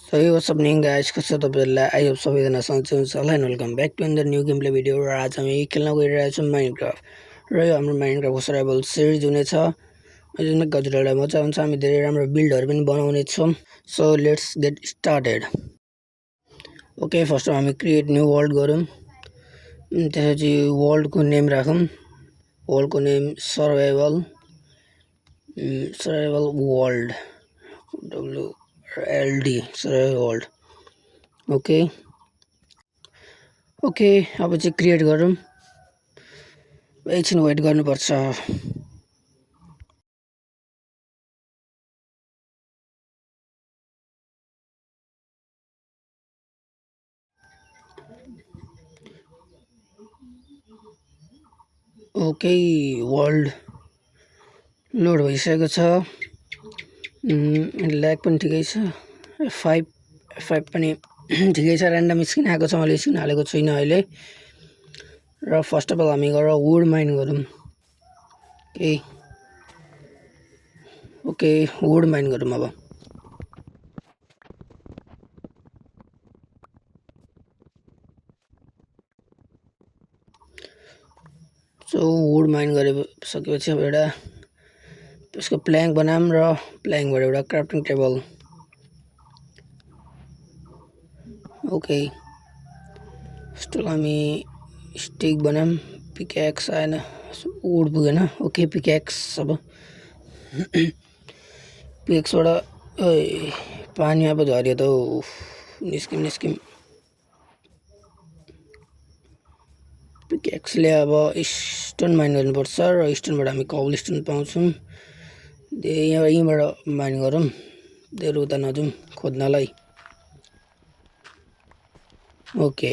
So hey, what's happening guys? कस्तो तपाईहरुलाई I hope सबैजना सन्चै हुनुहुन्छ होला and welcome back to another new game play video र आज हामी खेल्न गइरहेको छौँ माइनक्राफ्ट र यो हाम्रो माइनक्राफ्टको सर्भाइभल सिरिज हुनेछ। जुन गजरलाई मजा हुन्छ हामी धेरै राम्रो बिल्डहरु पनि बनाउने छौँ। So let's get started. Okay first हामी क्रिएट न्यू वर्ल्ड गरौँ। त्यसपछि वर्ल्डको नेम राखौँ। वर्ल्डको name survival world WLD survival world. Okay अब चाहिँ क्रिएट गरौँ। एकछिन वेट गर्नुपर्छ। ओके वर्ल्ड लोड भइसकेको छ। ल्याग पनि ठिकै छ। F5 पनि ठिकै छ। र्यान्डम स्किन आएको छ, मैले स्किन हालेको छुइनँ अहिले। र फर्स्ट अफ अल हामी गएर वुड माइन गरौँ। ओके वुड माइन गरौँ अब। सो वुड माइन गरिसकेपछि अब एउटा त्यसको प्ल्याङ्क बनाऊँ र प्ल्याङ्कबाट एउटा क्राफ्टिङ टेबल। ओके स्टिल हामी स्टिक बनाऊँ। पिक्याक्स आएन, वुड पुगेन। ओके पिक्याक्स अब पिक्याक्सबाट पानी अब झऱ्यो त निस्किम। पिक्याक्सले अब स्टोन माइन गर्नुपर्छ र स्टोनबाट हामी कबल स्टोन पाउँछौँ। यहीँबाट माइन गरौँ, धेरै उता नजाउँ खोज्नलाई। ओके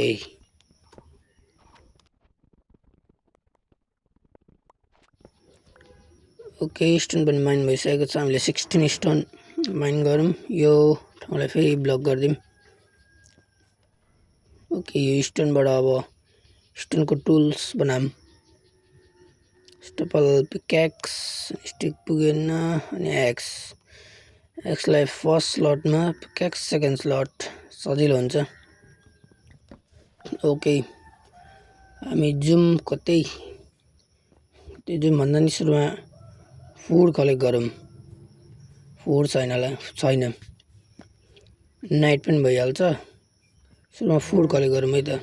स्टोन पनि माइन भइसकेको छ। हामीले 16 स्टोन माइन गरौँ। यो ठाउँलाई फेरि ब्लक गरिदिउँ। ओके यो स्टोनबाट अब स्टोनको टुल्स बनाऊँ। स्टेपल, पिक्याक्स, स्टिक पुगेन अनि एक्सलाई फर्स्ट स्लटमा, पिक्याक्स सेकेन्ड स्लट सजिलो हुन्छ। ओके हामी जुम कतै जुम भन्दा नि सुरुमा फुड कलेक्ट गरौँ। फुड छैन। नाइट पनि भइहाल्छ। सुरुमा फुड कलेक्ट गरौँ है त।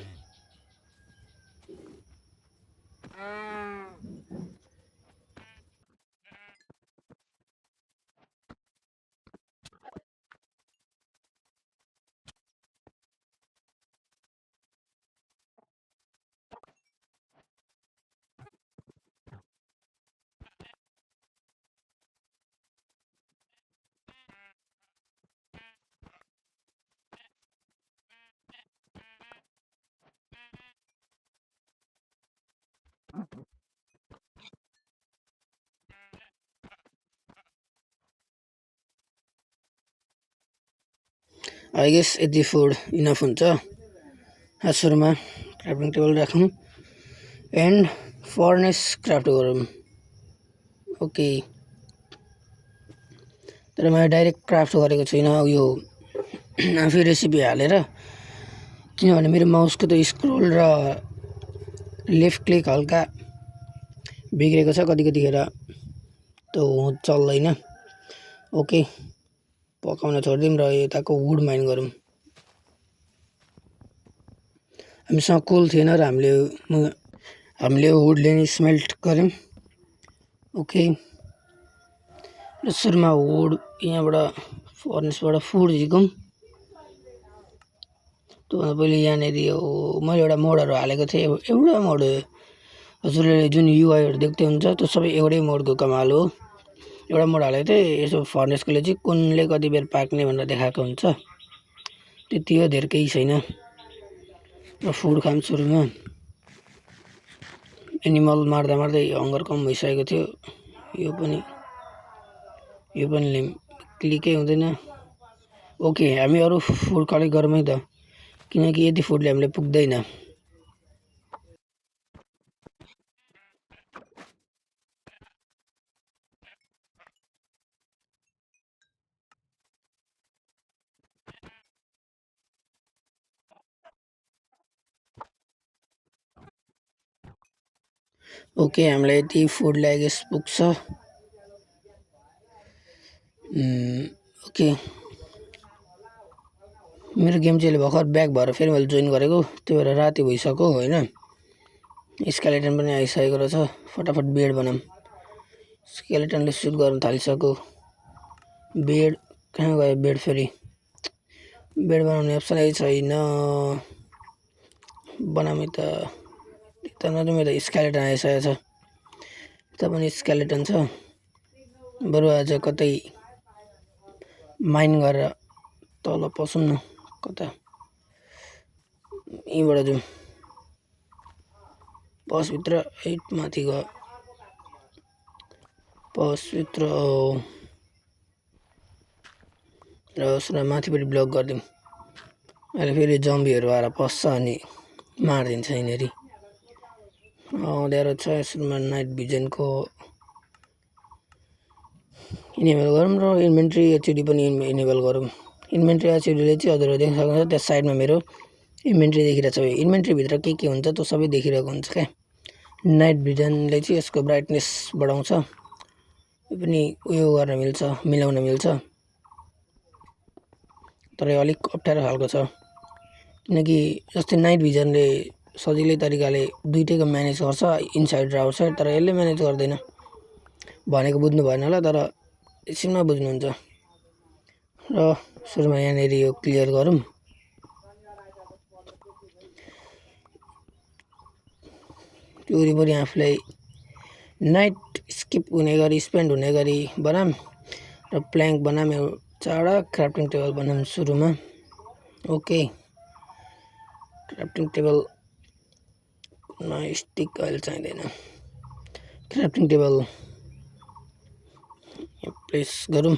आई गेस यति फुड इनफ हुन्छ। सुरुमा क्राफ्टिङ टेबल राखौँ एन्ड फर्नेस क्राफ्ट गरौँ। ओके तर मैले डाइरेक्ट क्राफ्ट गरेको छुइनँ यो आफै रेसिपी हालेर, किनभने मेरो माउसको त स्क्रोल र लेफ्ट क्लिक हल्का बिग्रेको छ कतिखेर त चल्दैन। ओके पकाउन छोडिदिउँ र यताको वुड माइन गरौँ। हामीसँग कोल थिएन र हामीले वुडले नि स्मेल्ट गऱ्यौँ। ओके र सुरुमा वुड यहाँबाट फर्नेसबाट फुड झिकौँ। त्योभन्दा पहिले यहाँनिर मैले एउटा मोडहरू हालेको थिएँ। एउटा मोड हजुरले जुन युआईहरू देख्दै हुन्छ त्यो सबै एउटै मोडको कमाल हो। एउटा मोड हालेको थिएँ, यसो फर्नेसकोले चाहिँ कुनले कति बेर पाक्ने भनेर देखाएको हुन्छ। त्यति हो, धेरै केही छैन। र फुड खाम सुरुमा। एनिमल मार्दा हङ्गर कम भइसकेको थियो। यो पनि क्लिकै हुँदैन। ओके हामी अरू फुड कलेक्ट गरौँ है त, किनकि यति फुडले हामीलाई पुग्दैन। ओके हामीलाई यति फुड ल्यागेस पुग्छ ओके मेरो गेम चाहिँ भर्खर ब्याक भएर फेरि मैले जोइन गरेको त्यो भएर राति भइसक्यो होइन स्केलेटन पनि आइसकेको रहेछ फटाफट बेड बनाऊँ स्केलेटनले सुट गर्न थालिसक्यो बेड कहाँ गयो बेड फेरि बेड बनाउने अप्सनै छैन बनाउने त नजाउँ त स्केलेटन आइसकेको छ यता पनि स्केलेटन छ बरु आज कतै माइन गरेर तल पसौँ न कता यहीँबाट जाउँ पसभित्र 8 माथि गयो पसभित्र र उसलाई माथिपट्टि ब्लक गरिदिउँ अहिले फेरि जम्बीहरू आएर पस्छ अनि मारिदिन्छ यिनीहरू आउँदैहरू छ यसमा नाइट भिजनको इनेबल गरौँ र इन्भेन्ट्री एचडी पनि इनेबल गरौँ इन्भेन्ट्री एचडीले चाहिँ हजुरहरू देख्न सक्नुहुन्छ त्यस साइडमा मेरो इन्भेन्ट्री देखिरहेको छ इन्भेन्ट्रीभित्र के हुन्छ त्यो सबै देखिरहेको हुन्छ क्या नाइट भिजनले चाहिँ यसको ब्राइटनेस बढाउँछ यो पनि उयो गर्न मिल्छ मिलाउन मिल्छ तर यो अलिक अप्ठ्यारो खालको छ किनकि जस्तै नाइट भिजनले सजिलै तरिकाले दुईटैको म्यानेज गर्छ इनसाइड र आउटसाइड तर यसले म्यानेज गर्दैन भनेको बुझ्नु भएन होला तर एकछिनमा बुझ्नुहुन्छ र सुरुमा यहाँनिर यो क्लियर गरौँ त्यो वरिपरि आफूलाई नाइट स्किप हुने गरी स्पेन्ड हुने गरी बनाम र प्ल्याङ्क बनाम एउटा क्राफ्टिङ टेबल बनाम सुरुमा ओके क्राफ्टिङ टेबल स्टिक अहिले चाहिँदैन क्राफ्टिङ टेबल प्लेस गरौँ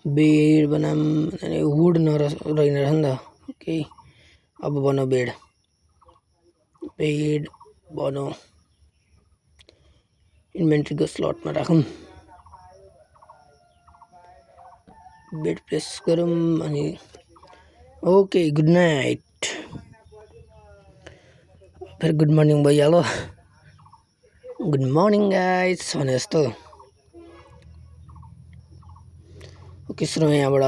बेड बनाम वुड नरहिन रहेछ नि त ओके अब बनाऊ बेड बनाऊ इन्भेन्ट्रीको स्लटमा राखौँ बेड प्लेस गरौँ अनि ओके गुड नाइट फेरि गुड मर्निङ भइहाल्यो गुड मर्निङ गाइज भने जस्तो ओके सुरुमा यहाँबाट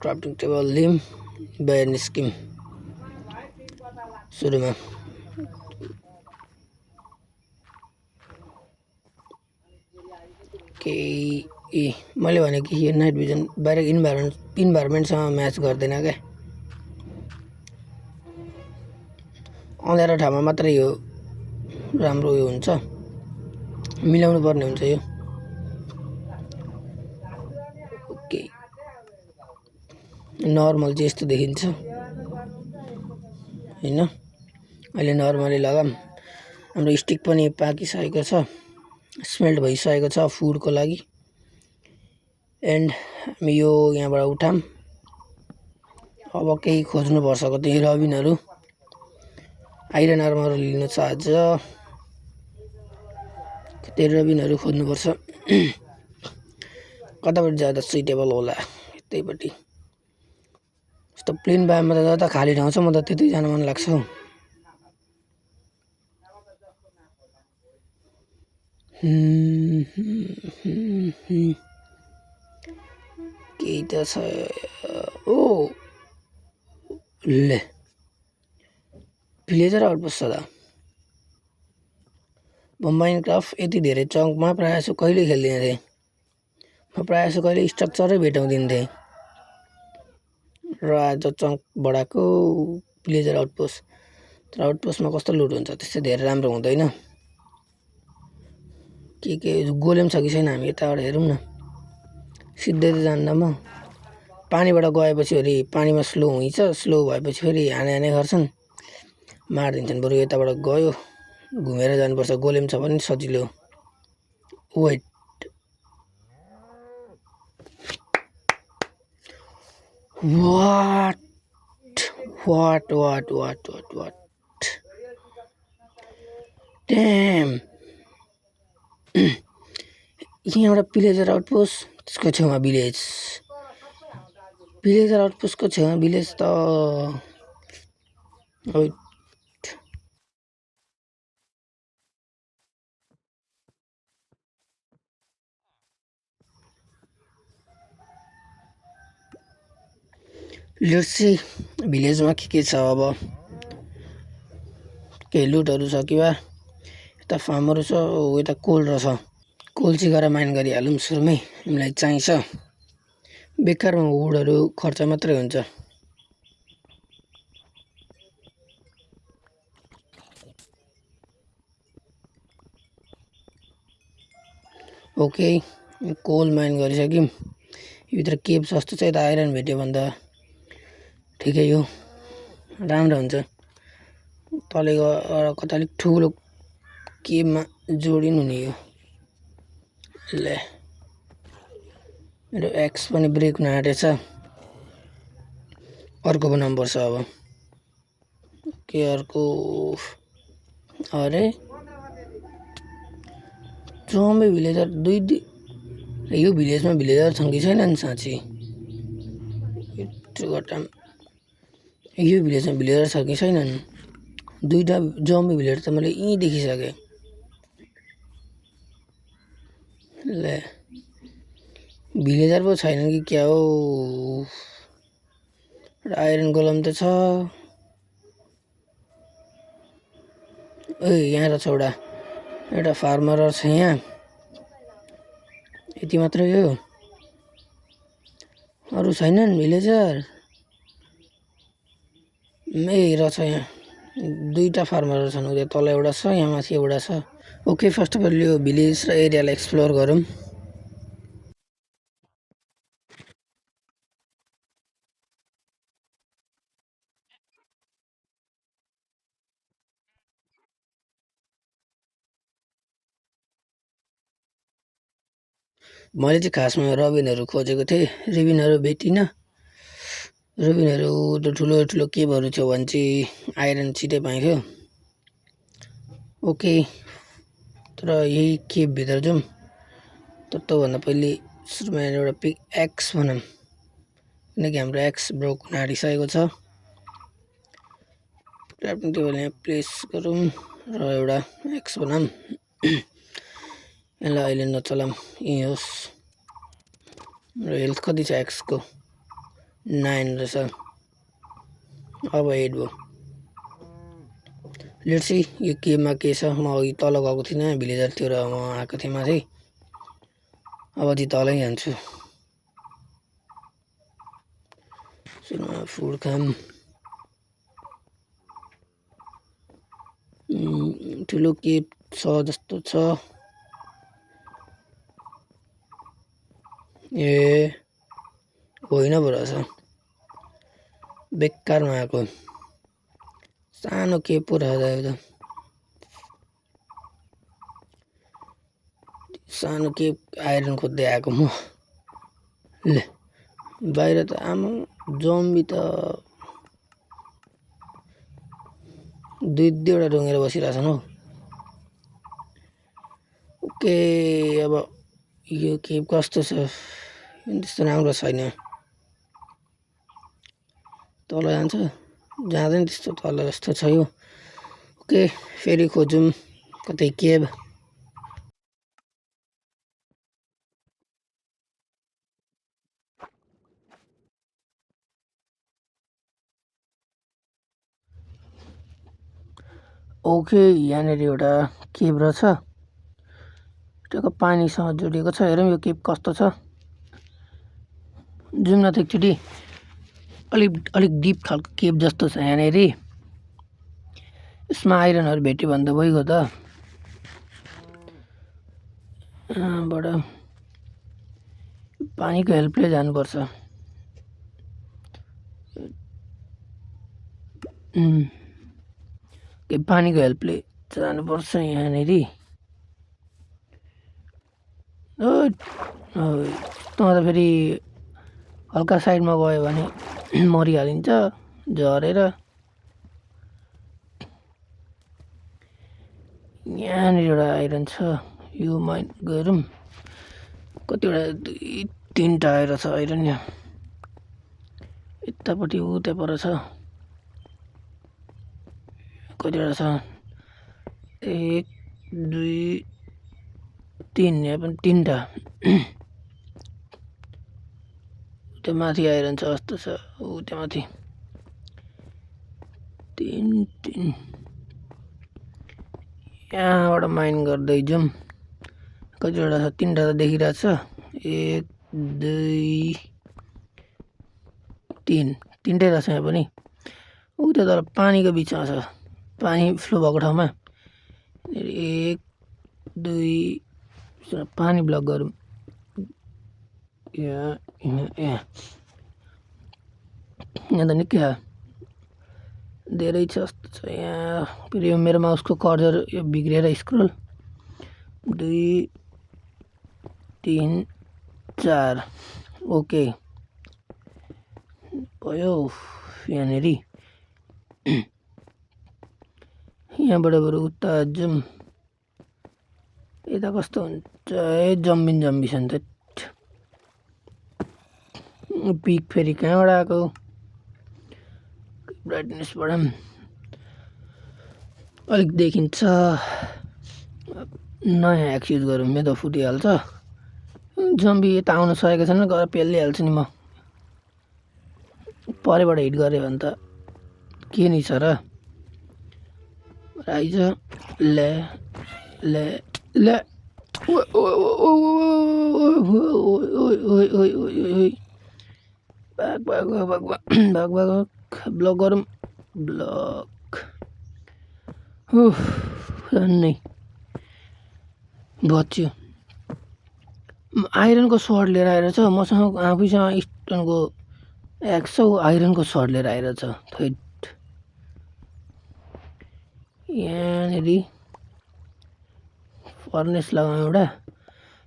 क्राफ्टिङ टेबल लिउँ बाहिर निस्क्यौँ सुरुमा मैले भने कि यो नाइट भिजन बाहिर इन्भाइरोमेन्टसँग म्याच गर्दैन क्या अँध्यारो ठाउँमा मात्रै यो राम्रो उयो हुन्छ मिलाउनु पर्ने हुन्छ यो ओके नर्मल चाहिँ यस्तो देखिन्छ हैन अहिले नर्मली लगाम हाम्रो स्टिक पनि पाकिसकेको छ स्मेल्ट भइसकेको छ फुडको लागि एन्ड हामी यो यहाँबाट उठाम अब केही खोज्नुपर्छ कतै रबिनहरू आइरन आर्मर लिनु छ आज कतै रबिनहरू खोज्नुपर्छ कतापट्टि जाँदा सुइटेबल होला यतैपट्टि यस्तो प्लेन बायोमा त जता खाली ठाउँ छ म त त्यतै जान मन लाग्छ केही त छ ओ ले भिलेजर आउटपोस्ट छ त म माइनक्राफ्ट यति धेरै चङ्कमा प्रायः जसो कहिले खेल्दिनँ थिएँ म प्रायः जसो कहिले स्ट्रक्चरै भेटाउँदिन्थेँ र आज चङ्क बढाएको भिलेजर आउटपोस्ट तर आउटपोस्टमा कस्तो लुट हुन्छ त्यस्तै धेरै राम्रो हुँदैन के गोलेम छ कि छैन हामी यताबाट हेरौँ न सिधै त जान्दा म पानीबाट गएपछि फेरि पानीमा स्लो हुन्छ स्लो भएपछि फेरि हाने गर्छन् मारिदिन्छन् बरु यताबाट गयो घुमेर जानुपर्छ गोलेम छ भने सजिलो वेट what damn यहाँ एउटा भिलेजर आउटपोस्ट त्यसको छेउमा भिलेजर आउटपोस्टको छेउमा भिलेज त लेट्स सी भिलेजमा के छ अब केही लुटहरू छ कि बा यता फार्महरू छ यता कोल रहेछ कोल चाहिँ गरेर माइन गरिहालौँ सुरुमै हामीलाई चाहिन्छ बेकारमा वुडहरू खर्च मात्रै हुन्छ ओके कोल माइन गरिसक्यौँ भित्र केभ सस्तो छ यता आइरन भेट्यो भने त ठिकै हो राम्रो हुन्छ तले गएर कता अलिक ठुलो केभमा जोडिनु नि यो ले मेरो एक्स पनि ब्रेक हुन आँटेछ अर्को बनाउनु पर्छ अब के अर्को अरे जम्बी भिलेजर दुई यो भिलेजमा भिलेजर छन् कि छैनन् साँच्ची यो भिलेजमा भिलेजर छ कि छैनन् दुईटा जम्बी भिलेजर त मैले यहीँ देखिसकेँ ले भिलेजर पो छैन कि क्या हो आइरन गोलम त छ ए यहाँ रहेछ एउटा फार्मर छ यहाँ यति मात्रै हो अरू छैनन् भिलेजर ए रहेछ यहाँ दुईटा फार्मर छन् उता तल एउटा छ यहाँ माथि एउटा छ ओके फर्स्ट अफ अल यो भिलेज र एरियालाई एक्सप्लोर गरौँ मैले चाहिँ खासमा रबिनहरू खोजेको थिएँ रिबिनहरू भेटिनँ रबिनहरू ठुलो ठुलो केभहरू थियो भने चाहिँ आइरन छिटै पाइन्थ्यो ओके तर यही केभभित्र जाउँ तर त्योभन्दा पहिले सुरुमा एउटा पिक एक्स भनौँ किनकि हाम्रो एक्स ब्रोक हुन आँटिसकेको छ क्राफ्टिङ टेबल यहाँ प्लेस गरौँ र एउटा एक्स बनाऊँ यसलाई अहिले नचलाऊँ यहीँ होस् र हेल्थ कति छ एक्सको 9 रहेछ अब 8 भयो लेट्स सी यो केमा के छ म अघि तल गएको थिइनँ भिलेजरतिर म आएको थिएँ माथि अब चाहिँ तलै जान्छु सुरुमा फुड खाम ठुलो केभ छ जस्तो छ ए होइन पो रहेछ बेकारमा आएको सानो केभ पो रहेछ त सानो केभ आइरन खोज्दै आएको म ले बाहिर त आमा जम्बी त दुईवटा ढुङ्गेर बसिरहेछन् हौ ओके अब यो केभ कस्तो छ त्यस्तो राम्रो छैन तल जान्छ जाँदैन त्यस्तो तल जस्तो छ यो ओके फेरि खोजौँ कतै केभ ओके यहाँनिर एउटा केभ रहेछ त्यो पानीसँग जोडिएको छ हेरौँ यो केभ कस्तो छ जाउँ न त एकचोटि अलिक डिप खालको केभ जस्तो छ यहाँनिर यसमा आइरनहरू भेट्यो भने त भइगयो त बाट पानीको हेल्पले जानुपर्छ पानीको हेल्पले जानुपर्छ यहाँनिर त फेरि हल्का साइडमा गयो भने मरिहालिन्छ झरेर यहाँनिर एउटा आइरन छ यो माइन गरौँ कतिवटा 2-3टा आएर छ आइरन यहाँ यतापट्टि उता पर छ कतिवटा छ 1 2 3 यहाँ पनि 3टा त्यो माथि आइरहन्छ जस्तो छ ऊ त्यो माथि 3 यहाँबाट माइन गर्दै जाउँ कतिवटा छ 3 टा देखिरहेछ 1 2 3 3टै रहेछ यहाँ पनि ऊ त्यो तर पानीको बिचमा छ पानी फ्लो भएको ठाउँमा 1 2 पानी ब्लक गरौँ यहाँ त निकै धेरै छ जस्तो छ यहाँ फेरि यो मेरो माउसको कर्सर यो बिग्रेर स्क्रोल 2 3 4 ओके भयो यहाँनिर यहाँबाट बरु उता जाउँ यता कस्तो हुन्छ जम्बी छ नि त पिक फेरि कहाँबाट आएको ब्राइटनेस बढाऊँ अलिक देखिन्छ नयाँ एक्स युज गरौँ मेरो त फुटिहाल्छ जम्बी यता आउन सकेको छैन गएर पेलिहाल्छु नि म परेबाट हिट गऱ्यो भने त के नि छ र आइज ले ले ले भाग ब्लक गरौँ ब्लक नै बच्यो आइरनको सर्ट लिएर आएर छ मसँग आफैसँग स्टोनको एक्स आइरनको सर्ट लिएर आएर छ थैट यहाँनिर फर्नेस लगाउँ एउटा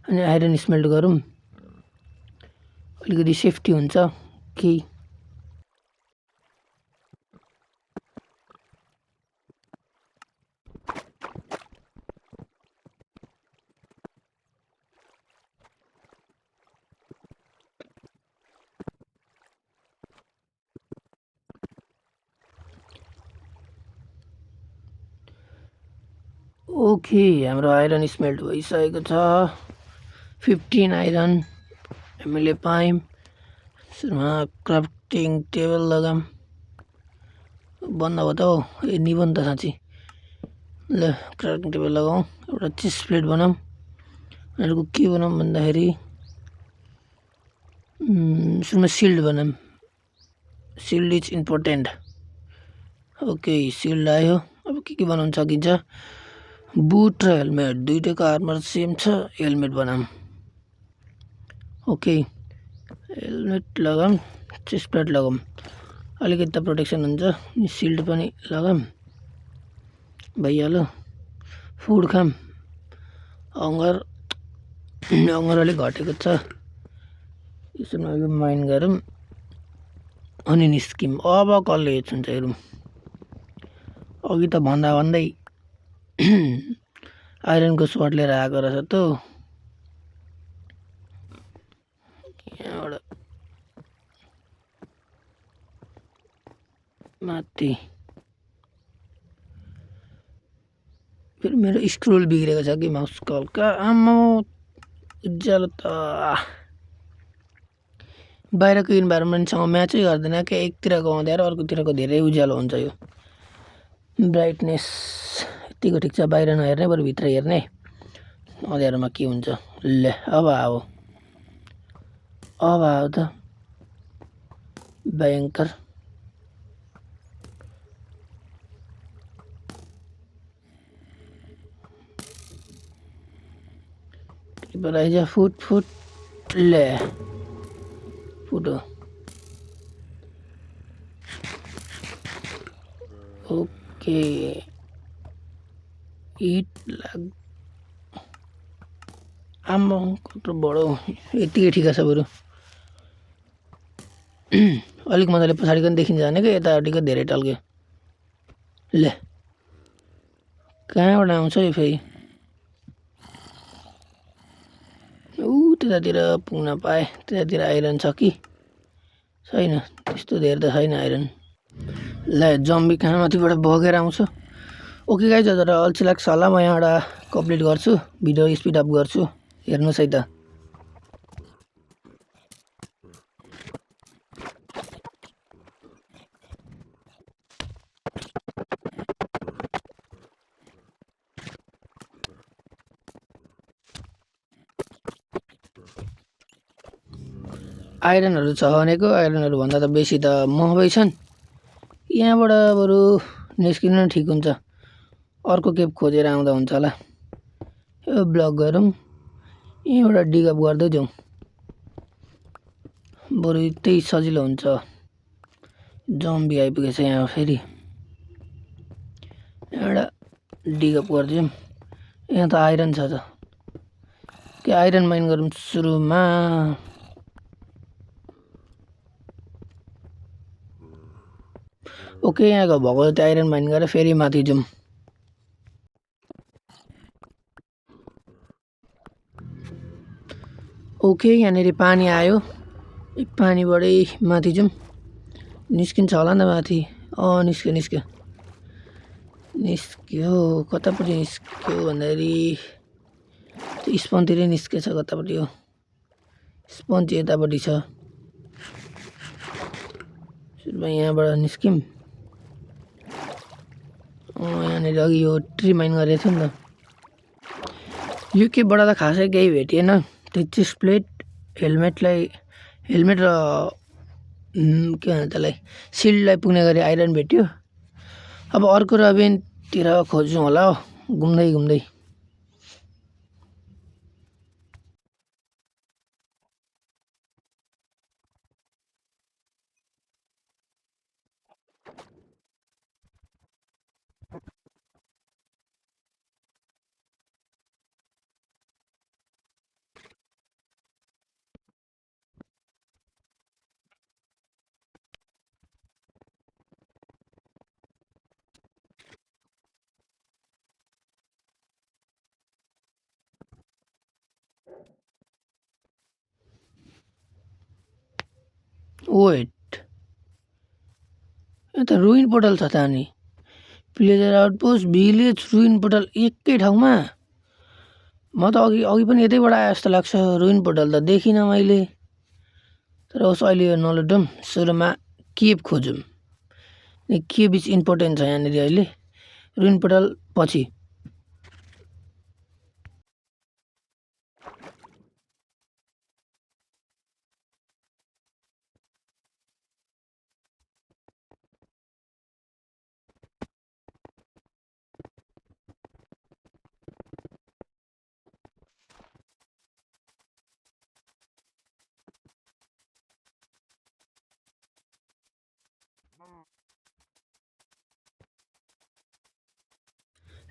अनि आइरन स्मेल्ट गरौँ अलिकति सेफ्टी हुन्छ केही ओके हाम्रो आइरन स्मेल्ट भइसकेको छ 15 आइरन हामीले पायौँ सुरुमा क्राफ्टिङ टेबल लगाऊँ बन्द भयो त हौ ए निबन्ध साँच्ची ल क्राफ्टिङ टेबल लगाऊँ एउटा चेस्ट प्लेट बनाऊँ अर्को के बनाऊँ भन्दाखेरि सुरुमा सिल्ड बनाऊँ shield is important okay shield आयो अब के बनाउन सकिन्छ बुट र हेलमेट दुईटैको आर्मर सेम छ हेलमेट बनाऊँ ओके हेलमेट लगाऊँ चेस्ट प्लेट लगाऊँ अलिकति त प्रोटेक्सन हुन्छ सिल्ड पनि लगाऊँ भइहाल्यो फुड खाऊँ अङ्गर अलिक घटेको छ यसमा यो माइन गरौँ अनि निस्किम अब कसले हेर्छ हेरौँ अघि त भन्दै आइरनको सर्ट लिएर आएको रहेछ त यहाँबाट माथि फेरि मेरो स्क्रोल बिग्रेको छ कि माउसको हल्का आम्मा उज्यालो त बाहिरको इन्भाइरोमेन्टसँग म्याचै गर्दैन क्या एकतिरको अँध्यारो अर्कोतिरको धेरै उज्यालो हुन्छ यो ब्राइटनेस यतिको ठिक छ बाहिर नहेर्ने बरु भित्र हेर्ने अँध्यारोमा के हुन्छ ले अब आऊ त भयङ्कर बनाइज फुट ले फुटो ओके हिट लाग आम्मा कत्रो बडो यतिकै ठिक छ बरु अलिक मजाले पछाडिको देखिन्छ भने क्या यतापट्टिको धेरै टल्क्यो ले कहाँबाट आउँछ यो फेरि त्यतातिर पुग्न पाएँ त्यतातिर आइरन छ कि छैन त्यस्तो धेरै त छैन आइरन ल जम्बी कहाँ माथिबाट बगेर आउँछ ओके गाइज तर अल्छी लाग्छ होला म यहाँबाट कम्प्लिट गर्छु भिडियो स्पिड अप गर्छु हेर्नुहोस् है त आइरनहरू छ भनेको आइरनहरू भन्दा त बेसी त महँगै छन् यहाँबाट बरु निस्किनु ठिक हुन्छ अर्को केप खोजेर आउँदा हुन्छ होला यो ब्लक गरौँ यहाँबाट डिगअप गर्दै जाउँ बरु त्यही सजिलो हुन्छ जम्बी आइपुगेछ यहाँ फेरि एउटा डिगअप गरिदिउँ यहाँ त आइरन छ त के आइरन माइन गरौँ सुरुमा ओके यहाँको भएको त्यो आइरन माइन गरेर फेरि माथि जाउँ ओके यहाँनिर पानी आयो पानीबाटै माथि जाउँ निस्किन्छ होला नि त माथि निस्क्यो कतापट्टि निस्क्यो भन्दाखेरि त्यो स्पनतिरै निस्केछ कतापट्टि हो स्पन चाहिँ यतापट्टि छ सुरुमा यहाँबाट निस्क्यौँ यहाँनिर अघि यो ट्री माइन गरेको थियो नि त यो केबाट त खासै केही भेटिएन त्यो चेस्ट प्लेट हेलमेट र के भन्छ त्यसलाई सिल्डलाई पुग्ने गरी आइरन भेट्यो अब अर्को रबिनतिर खोज्छौँ होला हो घुम्दै घुम्दै वेट यहाँ त रुइन पोर्टल छ त अनि pleasure outpost village ruin portal एकै ठाउँमा म त अघि पनि यतैबाट आए जस्तो लाग्छ रुइन पोर्टल त देखिनँ मैले तर होस् अहिले यो नलुटौँ सुरुमा केभ खोजौँ केभ इज इम्पोर्टेन्ट छ यहाँनिर अहिले रुइन पोर्टल पछि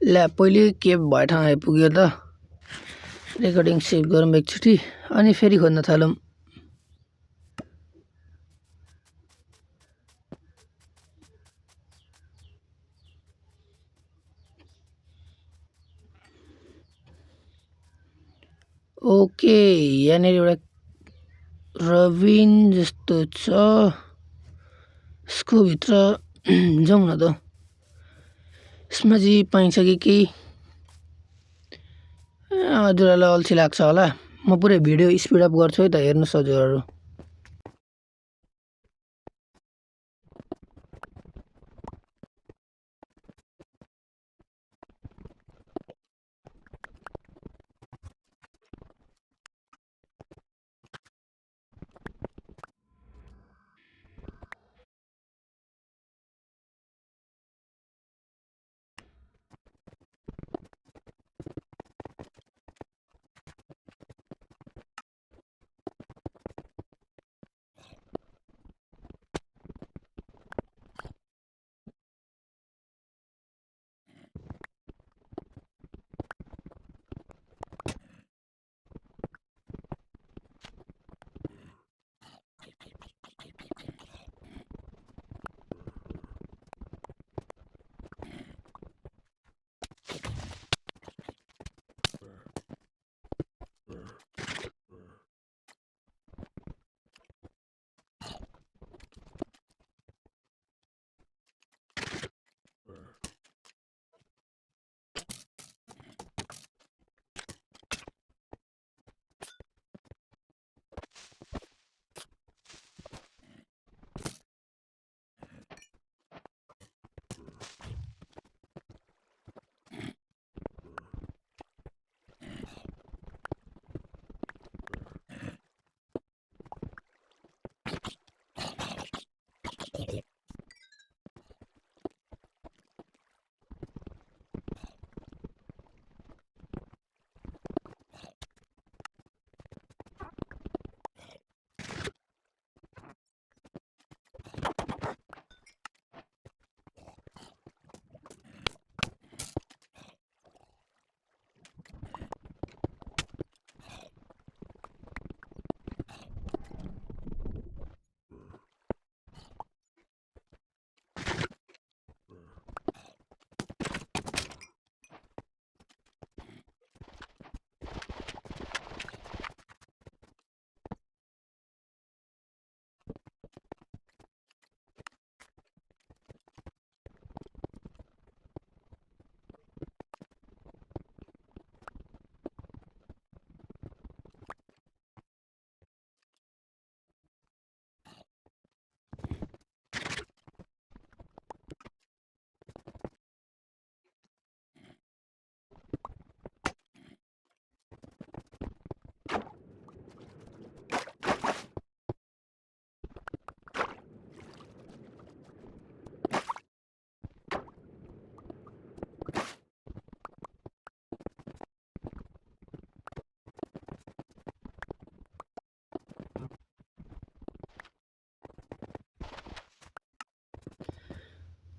ल्या पहिले केभ भए ठाउँ आइपुग्यो त रेकर्डिङ सेभ गरौँ एकचोटि अनि फेरि खोज्न थालौँ ओके यहाँनिर एउटा रबिन जस्तो छ यसको भित्र जाउँ न त यसमा चाहिँ पाइन्छ कि केही हजुरहरूलाई अल्छी लाग्छ होला म पुरै भिडियो स्पिड अप गर्छु है त हेर्नुहोस् हजुरहरू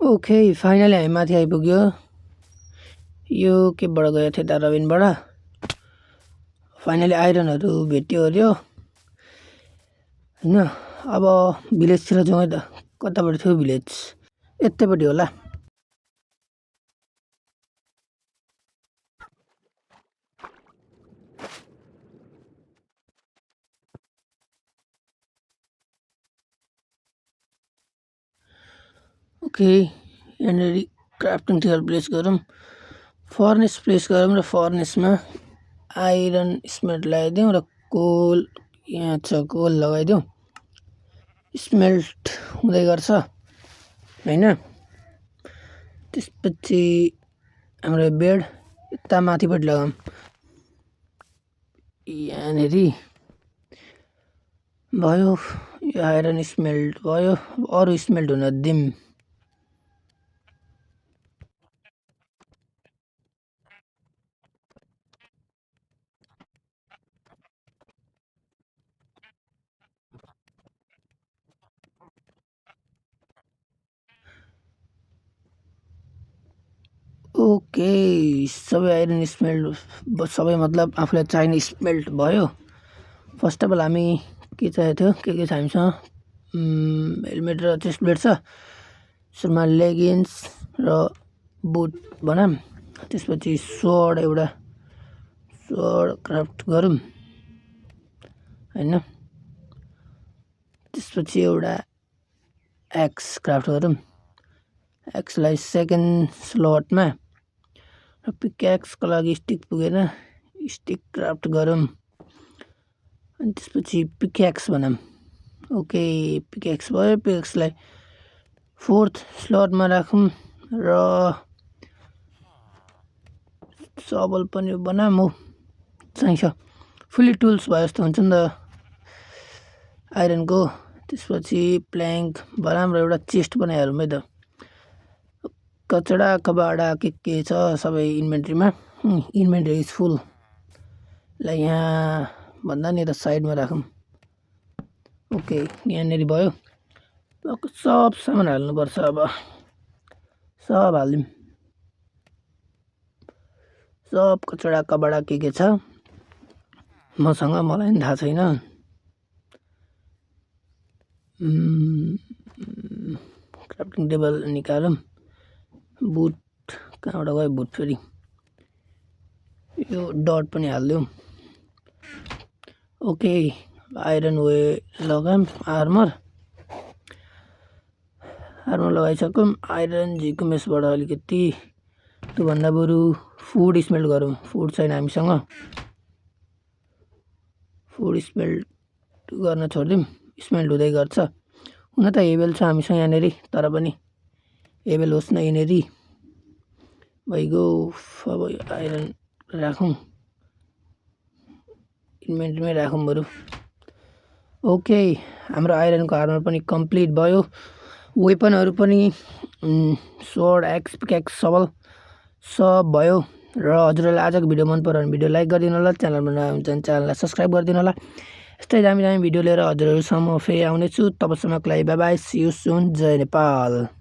ओके फाइनली हामी माथि आइपुग्यो यो केबाट गयो थियो त रबिनबाट फाइनली आइरनहरु भेट्यो हर्यो हैन अब भिलेजतिर जाउँ है त कताबाट थियो भिलेज यतैपट्टि होला ओके यहाँनेरि क्राफ्टिङ टेबल प्लेस गरौँ फर्नेस प्लेस गरौँ र फर्नेसमा आइरन स्मेल्ट लगाइदिउँ र कोल यहाँ छ कोल लगाइदिउँ स्मेल्ट हुँदै गर्छ हैन त्यसपछि हाम्रो बेड यता माथिपट्टि लगाऊँ यहाँनेरि भयो यो आइरन स्मेल्ट भयो अरु स्मेल्ट हुन दिम ओके सबै आइरन स्मेल्ट सबै मतलब आफूलाई चाहिने स्मेल्ट भयो फर्स्ट अफ अल हामी के चाहिएको थियो के छ हामीसँग हेलमेट र चेस्ट प्लेट छ सुरुमा लेगिन्स र बुट बनाम त्यसपछि स्वord एउटा स्वord क्राफ्ट गरौँ हैन त्यसपछि एउटा एक्स क्राफ्ट गरौँ एक्सलाई सेकेन्ड स्लटमा र पिक्याक्सको लागि स्टिक पुगेन स्टिक क्राफ्ट गरौँ अनि त्यसपछि पिक्याक्स बनाम ओके पिक्याक्स भयो पिक्याक्सलाई फोर्थ स्लटमा राखौँ र सबल पनि बनाम हो चाहिन्छ फुल्ली टुल्स भयो जस्तो हुन्छ नि त आइरनको त्यसपछि प्ल्याङ्क बनाम र एउटा चेस्ट बनाइहालौँ है त कचडा कबाडा के छ सबै इन्भेन्ट्रीमा इन्भेन्ट्री इज फुल ल यहाँ भन्दा नि त साइडमा राखौँ ओके यहाँनेरि भयो सब सामान हाल्नुपर्छ अब सब हालिदिउँ सब कचडा कबाडा के छ मसँग मलाई पनि थाहा छैन क्राफ्टिङ टेबल निकालौँ बुट कहाँबाट गयो बुट फेरि यो डट पनि हालिदिउँ ओके आइरन वे लगाऊँ आर्मर लगाइसक्यौँ आइरन झिकुमेसबाट अलिकति त्योभन्दा बरु फुड स्मेल्ट गरौँ फुड छैन हामीसँग फुड स्मेल्ट गर्न छोडिदिउँ स्मेल्ट हुँदै गर्छ हुन त हेबेल छ हामीसँग यहाँनेरि तर पनि हेबेल होस् न यहाँनेरि भइगयो अब आइरन राखौँ इन्भेन्ट्रीमै राखौँ बरु ओके हाम्रो आइरनको आर्मर पनि कम्प्लिट भयो वेपनहरु पनि स्वord एक्स पिक्याक्स सबल सब भयो र हजुरहरुलाई आजको भिडियो मन पर्यो भने भिडियो लाइक गरिदिनु होला च्यानलमा नयाँ हुनुहुन्छ भने च्यानललाई सब्स्क्राइब गरिदिनु होला यस्तै दामी दामी भिडियो लिएर हजुरहरुसम्म फेरि आउने छु तबसम्मको लागि bye bye see you soon जय नेपाल।